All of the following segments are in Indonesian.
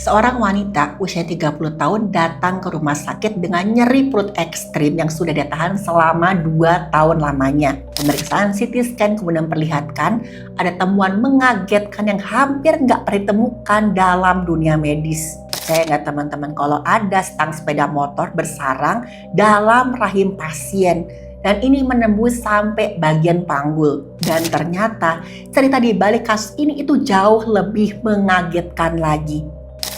Seorang wanita usia 30 tahun datang ke rumah sakit dengan nyeri perut ekstrim yang sudah ditahan selama 2 tahun lamanya. Pemeriksaan CT scan kemudian memperlihatkan ada temuan mengagetkan yang hampir nggak pernah ditemukan dalam dunia medis. Percaya nggak teman-teman kalau ada stang sepeda motor bersarang dalam rahim pasien? Dan ini menembus sampai bagian panggul. Dan ternyata cerita di balik kasus ini itu jauh lebih mengagetkan lagi.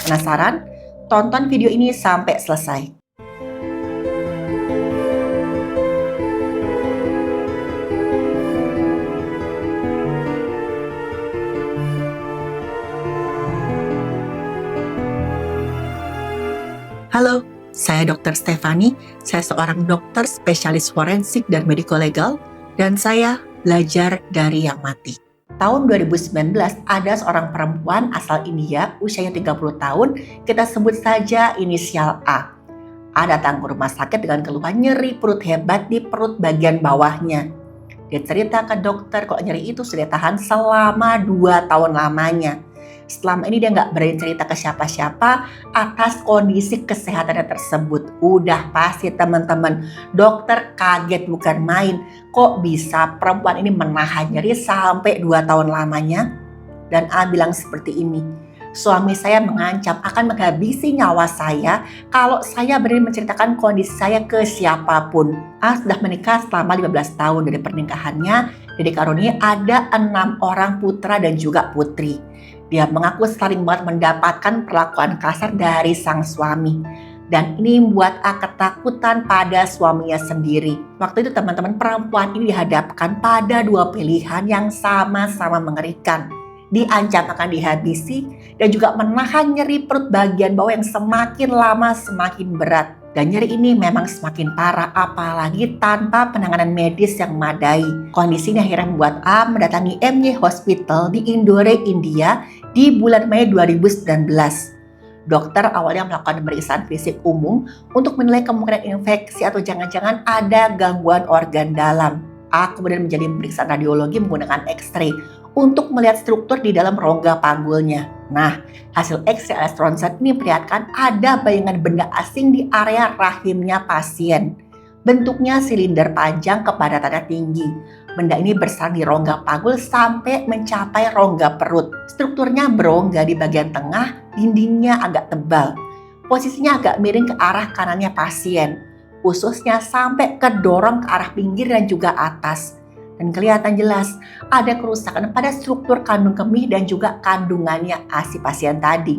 Penasaran? Tonton video ini sampai selesai. Halo, saya Dr. Stefani. Saya seorang dokter spesialis forensik dan mediko-legal, dan saya belajar dari yang mati. Tahun 2019 ada seorang perempuan asal India usianya 30 tahun, kita sebut saja inisial A. A datang ke rumah sakit dengan keluhan nyeri perut hebat di perut bagian bawahnya. Dia cerita ke dokter kalau nyeri itu sudah tahan selama 2 tahun lamanya. Selama ini dia nggak berani cerita ke siapa-siapa atas kondisi kesehatannya tersebut. Udah pasti teman-teman, dokter kaget bukan main. Kok bisa perempuan ini menahan nyeri sampai 2 tahun lamanya? Dan A bilang seperti ini, suami saya mengancam akan menghabisi nyawa saya kalau saya berani menceritakan kondisi saya ke siapapun. A sudah menikah selama 15 tahun dari pernikahannya. Dari karunia ada 6 orang putra dan juga putri. Dia mengaku sering banget mendapatkan perlakuan kasar dari sang suami. Dan ini membuat A ketakutan pada suaminya sendiri. Waktu itu teman-teman, perempuan ini dihadapkan pada 2 pilihan yang sama-sama mengerikan. Diancam akan dihabisi dan juga menahan nyeri perut bagian bawah yang semakin lama semakin berat. Dan nyeri ini memang semakin parah apalagi tanpa penanganan medis yang memadai. Kondisi ini akhirnya membuat A mendatangi MY Hospital di Indore, India di bulan Mei 2019. Dokter awalnya melakukan pemeriksaan fisik umum untuk menilai kemungkinan infeksi atau jangan-jangan ada gangguan organ dalam. A kemudian menjadi pemeriksaan radiologi menggunakan X-ray untuk melihat struktur di dalam rongga panggulnya. Nah, hasil X-ray alias ronsen ini memperlihatkan ada bayangan benda asing di area rahimnya pasien. Bentuknya silinder panjang, kepadatannya tinggi. Benda ini bersarang di rongga panggul sampai mencapai rongga perut. Strukturnya berongga di bagian tengah, dindingnya agak tebal. Posisinya agak miring ke arah kanannya pasien. Ususnya sampai kedorong ke arah pinggir dan juga atas. Dan kelihatan jelas ada kerusakan pada struktur kandung kemih dan juga kandungannya si pasien tadi.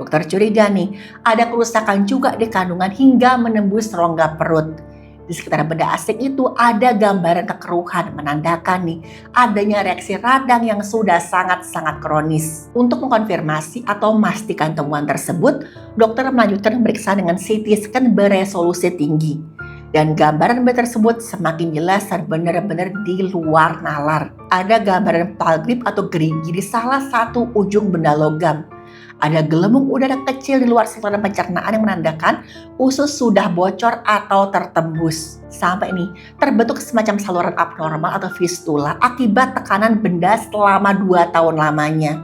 Dokter curiga nih, ada kerusakan juga di kandungan hingga menembus rongga perut. Di sekitar benda asing itu ada gambaran kekeruhan menandakan nih adanya reaksi radang yang sudah sangat-sangat kronis. Untuk mengkonfirmasi atau memastikan temuan tersebut, dokter melanjutkan pemeriksaan dengan CT scan beresolusi tinggi. Dan gambaran benda tersebut semakin jelas dan benar-benar di luar nalar. Ada gambaran palgrip atau gerigi di salah satu ujung benda logam. Ada gelembung udara kecil di luar saluran pencernaan yang menandakan usus sudah bocor atau tertembus. Sampai ini terbentuk semacam saluran abnormal atau fistula akibat tekanan benda selama 2 tahun lamanya.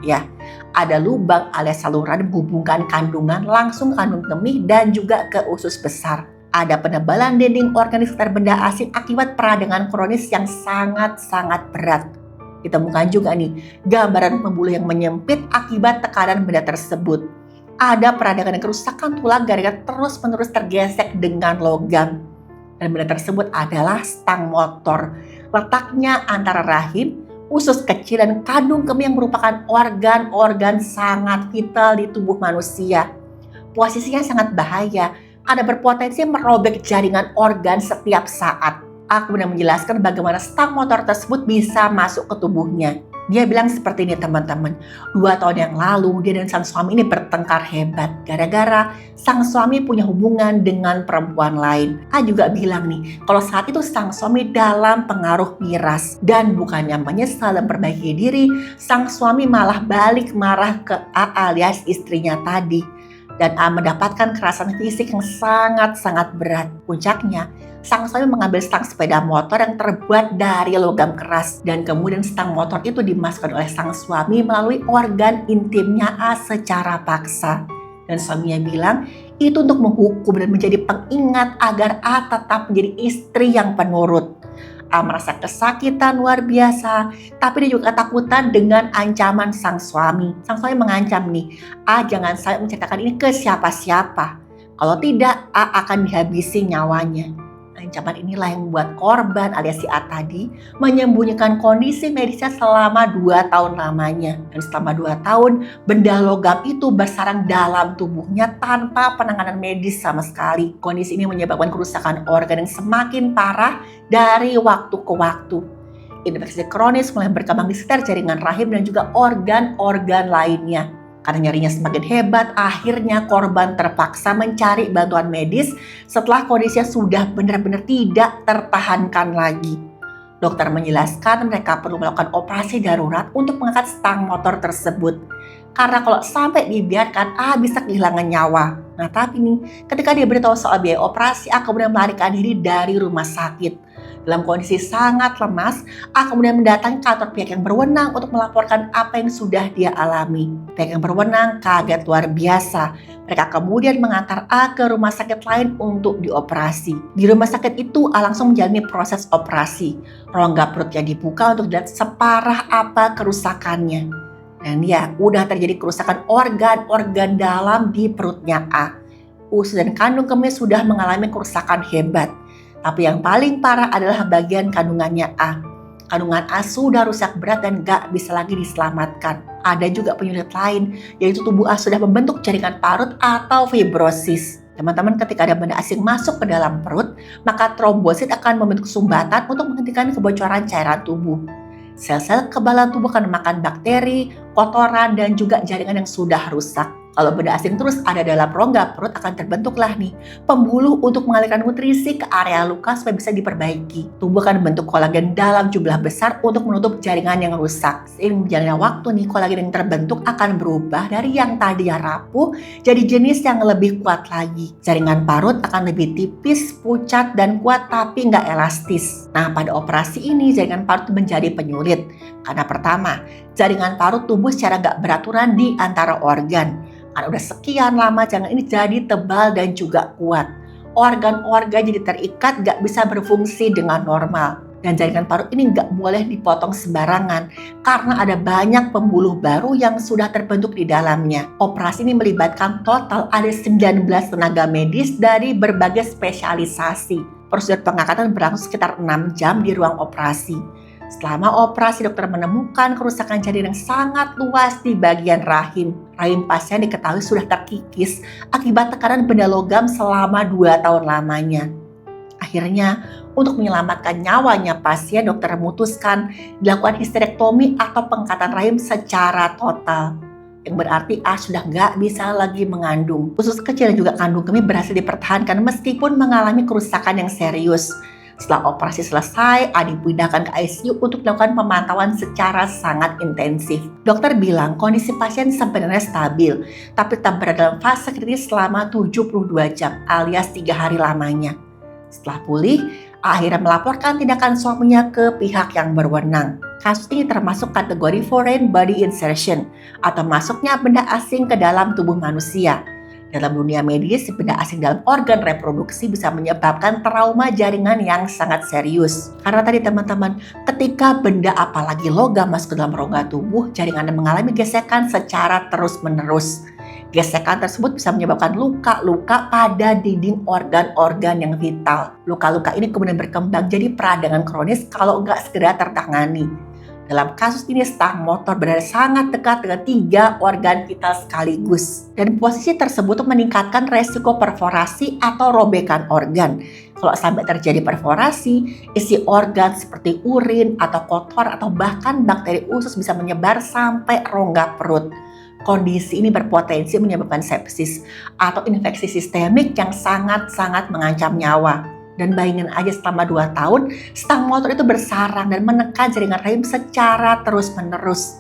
Ya, ada lubang alias saluran menghubungkan kandungan langsung ke kandung kemih dan juga ke usus besar. Ada penebalan dinding organ di sekitar benda asing akibat peradangan kronis yang sangat-sangat berat. Ditemukan juga nih gambaran pembuluh yang menyempit akibat tekanan benda tersebut. Ada peradangan dan kerusakan tulang gara-gara terus-menerus tergesek dengan logam. Dan benda tersebut adalah stang motor. Letaknya antara rahim, usus kecil dan kandung kemih yang merupakan organ-organ sangat vital di tubuh manusia. Posisinya sangat bahaya. Ada berpotensi merobek jaringan organ setiap saat. A kemudian menjelaskan bagaimana stang motor tersebut bisa masuk ke tubuhnya. Dia bilang seperti ini teman-teman, 2 tahun yang lalu dia dan sang suami ini bertengkar hebat gara-gara sang suami punya hubungan dengan perempuan lain. A juga bilang nih, kalau saat itu sang suami dalam pengaruh miras dan bukannya menyesal dan perbaiki diri, sang suami malah balik marah ke A alias istrinya tadi. dan A mendapatkan kekerasan fisik yang sangat-sangat berat. Puncaknya, sang suami mengambil stang sepeda motor yang terbuat dari logam keras dan kemudian stang motor itu dimasukkan oleh sang suami melalui organ intimnya A secara paksa. Dan suaminya bilang itu untuk menghukum dan menjadi pengingat agar A tetap menjadi istri yang penurut. A merasa kesakitan luar biasa, tapi dia juga ketakutan dengan ancaman sang suami. Sang suami mengancam nih, A jangan sampai menceritakan ini ke siapa-siapa. Kalau tidak, A akan dihabisi nyawanya. Ancaman inilah yang membuat korban alias si A tadi menyembunyikan kondisi medisnya selama 2 tahun lamanya. Dan selama 2 tahun, benda logam itu bersarang dalam tubuhnya tanpa penanganan medis sama sekali. Kondisi ini menyebabkan kerusakan organ yang semakin parah dari waktu ke waktu. Infeksi kronis mulai berkembang di sekitar jaringan rahim dan juga organ-organ lainnya. Karena nyerinya semakin hebat, akhirnya korban terpaksa mencari bantuan medis setelah kondisinya sudah benar-benar tidak tertahankan lagi. Dokter menjelaskan mereka perlu melakukan operasi darurat untuk mengangkat stang motor tersebut. Karena kalau sampai dibiarkan, A bisa kehilangan nyawa. Nah tapi nih, ketika dia beritahu soal biaya operasi, A kemudian melarikan diri dari rumah sakit. Dalam kondisi sangat lemas, A kemudian mendatangi kantor pihak yang berwenang untuk melaporkan apa yang sudah dia alami. Pihak yang berwenang kaget luar biasa. Mereka kemudian mengantar A ke rumah sakit lain untuk dioperasi. Di rumah sakit itu A langsung menjalani proses operasi. Rongga perutnya dibuka untuk dilihat separah apa kerusakannya. Dan ya, udah terjadi kerusakan organ-organ dalam di perutnya A. Usus dan kandung kemih sudah mengalami kerusakan hebat. Tapi yang paling parah adalah bagian kandungannya A. Kandungan A sudah rusak berat dan gak bisa lagi diselamatkan. Ada juga penyakit lain, yaitu tubuh A sudah membentuk jaringan parut atau fibrosis. Teman-teman, ketika ada benda asing masuk ke dalam perut, maka trombosit akan membentuk sumbatan untuk menghentikan kebocoran cairan tubuh. Sel-sel kekebalan tubuh akan memakan bakteri, kotoran, dan juga jaringan yang sudah rusak. Kalau benda asing terus ada dalam rongga perut, akan terbentuklah nih pembuluh untuk mengalirkan nutrisi ke area luka supaya bisa diperbaiki. Tubuh akan membentuk kolagen dalam jumlah besar untuk menutup jaringan yang rusak. Seiring berjalannya waktu nih, kolagen yang terbentuk akan berubah dari yang tadinya rapuh jadi jenis yang lebih kuat lagi. Jaringan parut akan lebih tipis, pucat, dan kuat tapi nggak elastis. Nah, pada operasi ini jaringan parut menjadi penyulit. Karena pertama, jaringan parut tumbuh secara nggak beraturan di antara organ. Karena udah sekian lama jaringan ini jadi tebal dan juga kuat. Organ-organ jadi terikat, gak bisa berfungsi dengan normal. Dan jaringan parut ini gak boleh dipotong sembarangan karena ada banyak pembuluh baru yang sudah terbentuk di dalamnya. Operasi ini melibatkan total ada 19 tenaga medis dari berbagai spesialisasi. Prosedur pengangkatan berlangsung sekitar 6 jam di ruang operasi. Selama operasi, dokter menemukan kerusakan jaringan yang sangat luas di bagian rahim. Rahim pasien diketahui sudah terkikis akibat tekanan benda logam selama 2 tahun lamanya. Akhirnya, untuk menyelamatkan nyawanya pasien, dokter memutuskan dilakukan histerektomi atau pengangkatan rahim secara total. Yang berarti A sudah nggak bisa lagi mengandung. Usus kecil dan juga kandung kemih berhasil dipertahankan meskipun mengalami kerusakan yang serius. Setelah operasi selesai, A dipindahkan ke ICU untuk melakukan pemantauan secara sangat intensif. Dokter bilang kondisi pasien sebenarnya stabil, tapi tetap berada dalam fase kritis selama 72 jam alias 3 hari lamanya. Setelah pulih, A akhirnya melaporkan tindakan suaminya ke pihak yang berwenang. Kasus ini termasuk kategori foreign body insertion atau masuknya benda asing ke dalam tubuh manusia. Dalam dunia medis, benda asing dalam organ reproduksi bisa menyebabkan trauma jaringan yang sangat serius. Karena tadi teman-teman, ketika benda apalagi logam masuk ke dalam rongga tubuh, jaringan mengalami gesekan secara terus-menerus. Gesekan tersebut bisa menyebabkan luka-luka pada dinding organ-organ yang vital. Luka-luka ini kemudian berkembang jadi peradangan kronis kalau nggak segera tertangani. Dalam kasus ini, stang motor berada sangat dekat dengan 3 organ vital sekaligus. Dan posisi tersebut meningkatkan resiko perforasi atau robekan organ. Kalau sampai terjadi perforasi, isi organ seperti urin atau kotor atau bahkan bakteri usus bisa menyebar sampai rongga perut. Kondisi ini berpotensi menyebabkan sepsis atau infeksi sistemik yang sangat-sangat mengancam nyawa. Dan bayangin aja selama 2 tahun, stang motor itu bersarang dan menekan jaringan rahim secara terus-menerus.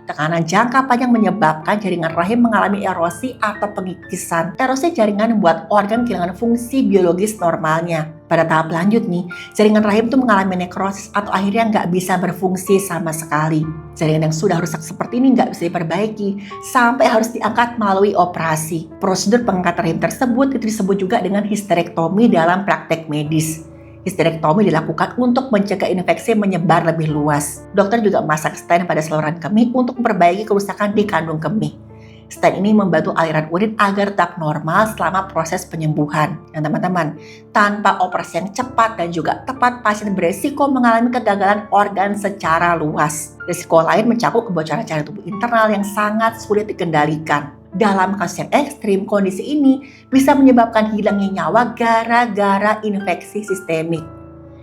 Tekanan jangka panjang menyebabkan jaringan rahim mengalami erosi atau pengikisan. Erosi jaringan membuat organ kehilangan fungsi biologis normalnya. Pada tahap lanjut nih, jaringan rahim itu mengalami nekrosis atau akhirnya nggak bisa berfungsi sama sekali. Jaringan yang sudah rusak seperti ini nggak bisa diperbaiki sampai harus diangkat melalui operasi. Prosedur pengangkatan rahim tersebut itu disebut juga dengan histerektomi dalam praktek medis. Histerektomi dilakukan untuk mencegah infeksi menyebar lebih luas. Dokter juga memasang stent pada saluran kemih untuk memperbaiki kerusakan di kandung kemih. Stent ini membantu aliran urin agar tetap normal selama proses penyembuhan. Dan teman-teman, tanpa operasi yang cepat dan juga tepat, pasien beresiko mengalami kegagalan organ secara luas. Risiko lain mencakup kebocoran cairan tubuh internal yang sangat sulit dikendalikan. Dalam kasus yang ekstrim, kondisi ini bisa menyebabkan hilangnya nyawa gara-gara infeksi sistemik.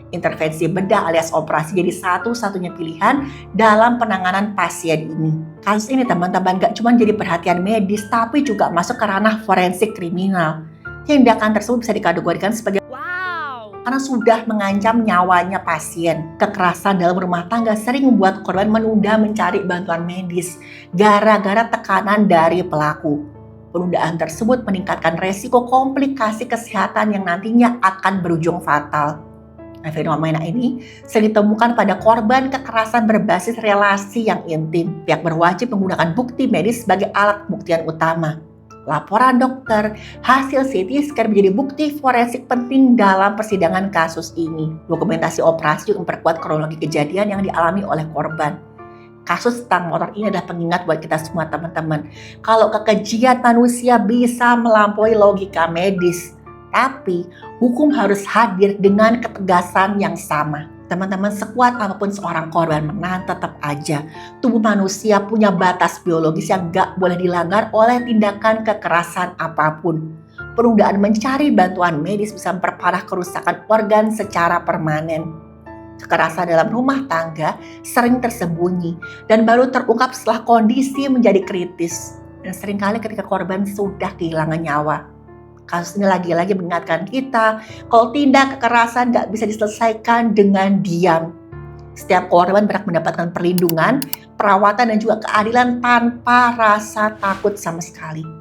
Intervensi bedah alias operasi jadi satu-satunya pilihan dalam penanganan pasien ini. Kasus ini teman-teman gak cuma jadi perhatian medis, tapi juga masuk ke ranah forensik kriminal. Tindakan tersebut bisa dikategorikan sebagai karena sudah mengancam nyawanya pasien. Kekerasan dalam rumah tangga sering membuat korban menunda mencari bantuan medis gara-gara tekanan dari pelaku. Penundaan tersebut meningkatkan resiko komplikasi kesehatan yang nantinya akan berujung fatal. Nah, fenomena ini sering ditemukan pada korban kekerasan berbasis relasi yang intim. Pihak berwajib menggunakan bukti medis sebagai alat pembuktian utama. Laporan dokter, hasil CT scan menjadi bukti forensik penting dalam persidangan kasus ini. Dokumentasi operasi juga memperkuat kronologi kejadian yang dialami oleh korban. Kasus tentang motor ini adalah pengingat buat kita semua teman-teman. Kalau kekejian manusia bisa melampaui logika medis, tapi hukum harus hadir dengan ketegasan yang sama. Teman-teman, sekuat apapun seorang korban menahan, tetap aja tubuh manusia punya batas biologis yang gak boleh dilanggar oleh tindakan kekerasan apapun. Penundaan mencari bantuan medis bisa memperparah kerusakan organ secara permanen. Kekerasan dalam rumah tangga sering tersembunyi dan baru terungkap setelah kondisi menjadi kritis. Dan seringkali ketika korban sudah kehilangan nyawa. Kasus ini lagi-lagi mengingatkan kita kalau tindak kekerasan gak bisa diselesaikan dengan diam. Setiap korban berhak mendapatkan perlindungan, perawatan dan juga keadilan tanpa rasa takut sama sekali.